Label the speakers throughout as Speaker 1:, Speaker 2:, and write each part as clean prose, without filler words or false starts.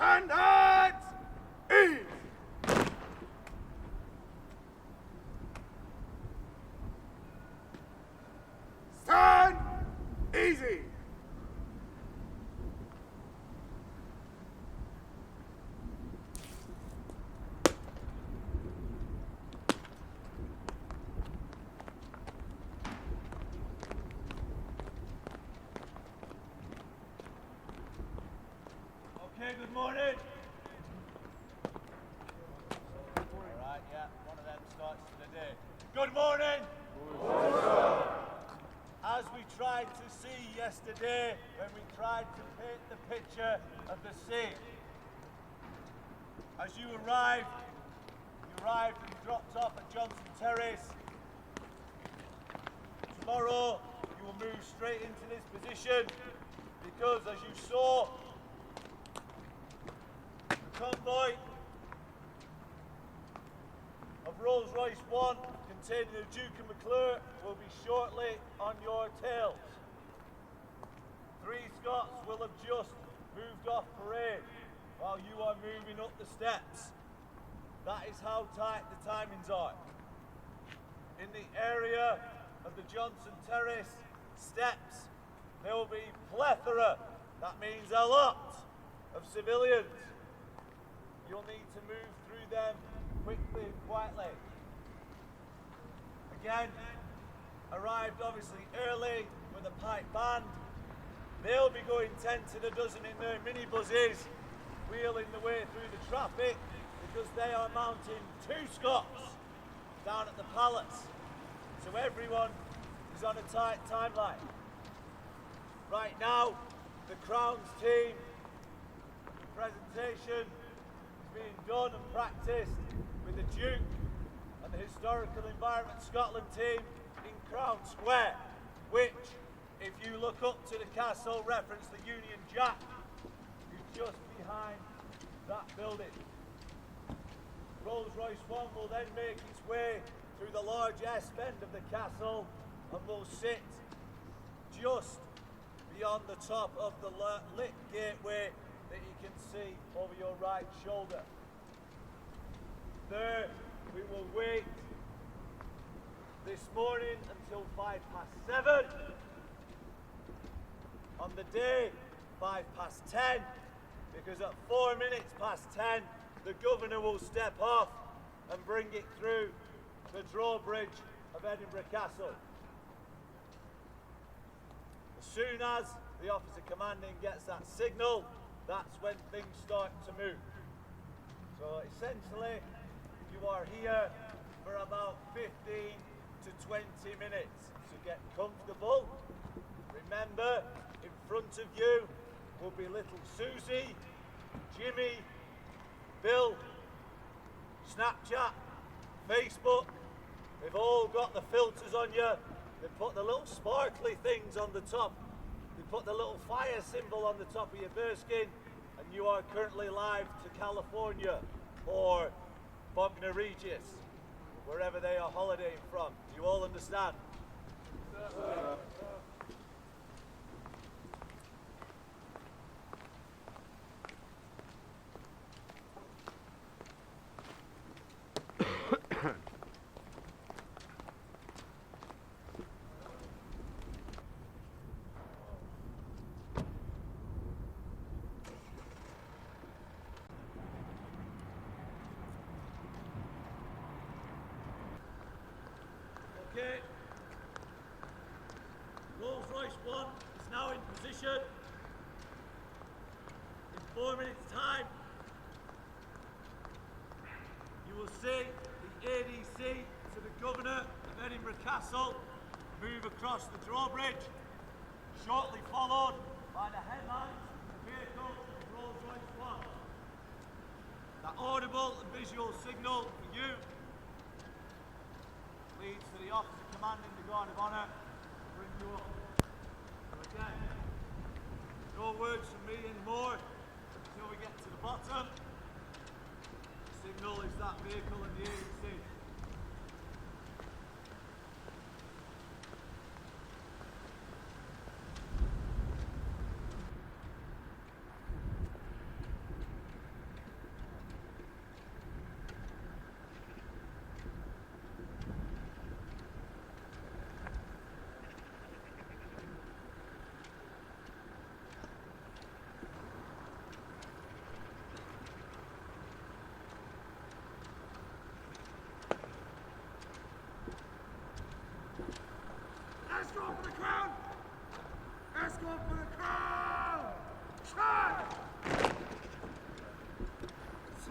Speaker 1: Standards! Ease! Stand! Easy!
Speaker 2: Okay, good morning. Alright, yeah, one of them starts for the day. Good morning! As we tried to see yesterday when we tried to paint the picture of the scene. As you arrived and dropped off at Johnson Terrace. Tomorrow you will move straight into this position because, as you saw, the convoy of Rolls-Royce 1 containing the Duke of McClure will be shortly on your tails. 3 Scots will have just moved off parade while you are moving up the steps. That is how tight the timings are. In the area of the Johnson Terrace steps, there will be plethora, that means a lot, of civilians. You'll need to move through them quickly and quietly. Again, arrived obviously early with a pipe band. They'll be going 10 to the dozen in their minibuses, wheeling the way through the traffic because they are mounting 2 Scots down at the palace. So everyone is on a tight timeline. Right now, the Crown's team, the presentation is being done and practiced with the Duke and the Historical Environment Scotland team in Crown Square, which, if you look up to the castle, reference the Union Jack, is just behind that building. Rolls-Royce 1 will then make its way through the large east end of the castle and will sit just beyond the top of the lit gateway that you can see over your right shoulder. There we will wait this morning until 7:05. On the day, 10:05, because at 10:04, the governor will step off and bring it through the drawbridge of Edinburgh Castle. As soon as the officer commanding gets that signal, that's when things start to move. So essentially, you are here for about 15 to 20 minutes. So get comfortable. Remember, in front of you will be little Susie, Jimmy, Bill, Snapchat, Facebook. They've all got the filters on you. They put the little sparkly things on the top. They put the little fire symbol on the top of your bearskin, and you are currently live to California or Bognor Regis, wherever they are holidaying from. Do you all understand? Okay. Rolls-Royce 1 is now in position. In 4 minutes' time, you will see the ADC to the Governor of Edinburgh Castle move across the drawbridge, shortly followed by the headlines of the vehicle of Rolls-Royce 1. That audible and visual signal for you leads to the officer commanding the Guard of Honour to bring you up. So again, no words from me anymore until we get to the bottom. The signal is that vehicle and the ADC.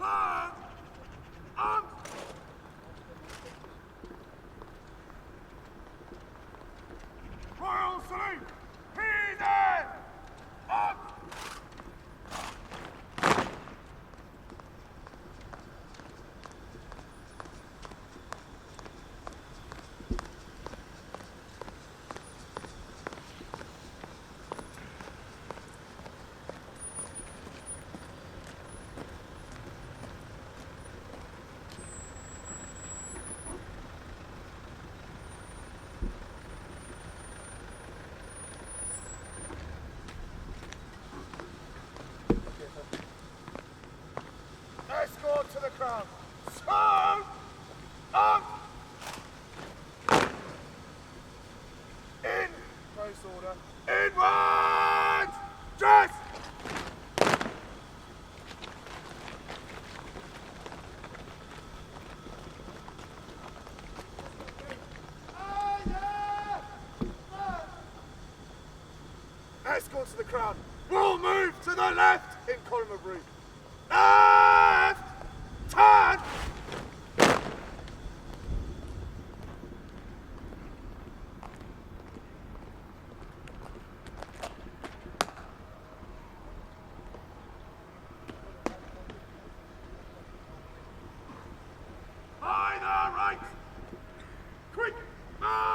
Speaker 1: Fire! Arms! Royal salute! He there! Arms! Escort to the crown. So, up, in, close order, inward, dress. Escort to the crown. We'll move to the left in column of route. Left! Turn! By the right! Quick! March!